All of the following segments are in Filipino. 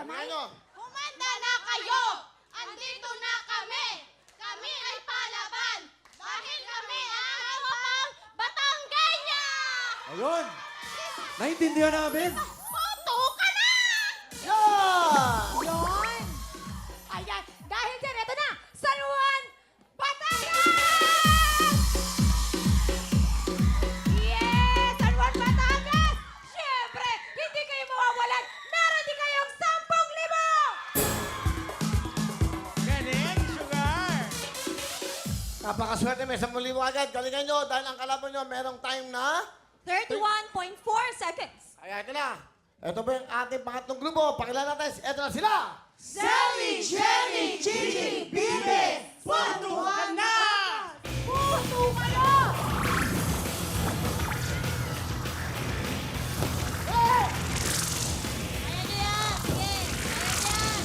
kamay? Ano? Humanda na kayo! Andito na kami! Kami ay palaban! Dahil kami ang tropang Batanggenya! Ayun! Naintindihan namin! Puto ka na! Yun! Ayan, dahil dyan, eto na! San Juan, Batangas! Yes! San Juan, Batangas! Siyempre, hindi kayo mawawalan! Meron din kayong 10,000! Galing, Sugar! Napakaswerte, may 10,000 agad. Galingan nyo dahil ang kalaban nyo merong time na... 31.4 seconds. Ayan, ito na. Ito ba yung ating pangatlong grupo? Pakilala natin. Ito na sila. Sally, Jenny, Gigi, Bibi, Puntuhan na! Puto ka na! Ayan nyo yan! Sige! Ayan yan!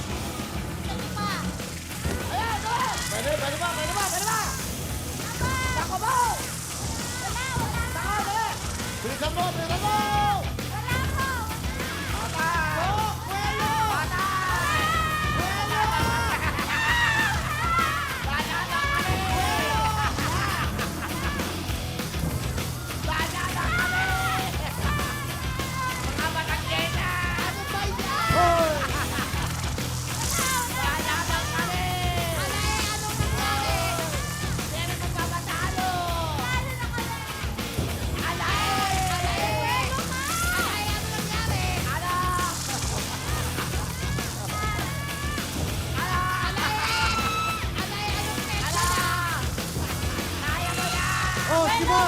Isa nyo pa! Ayan, ito. Pwede ba? Ako mo! Wala! Wala! Ako, dali! Bilisan mo! Wala po! Oh, si Ma!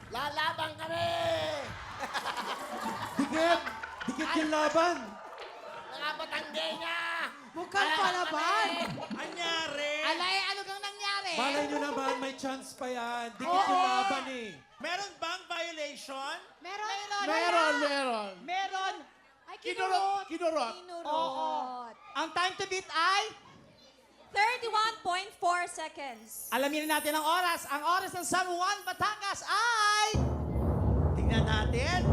Lalaban kami! Dikit! Dikit yung laban! Mga Batanggenya! Huwag kang palaban! Anyari? Alay, ano kang nangyari? Malay nyo naman, may chance pa yan. Dikit yung laban eh. Meron bang violation? Meron! Meron. Ay, Kinurot. Kinurot. Ang time to beat ay, 31.4 seconds. alamin natin ang oras. Ang oras ng San Juan, Batangas ay, tingnan natin,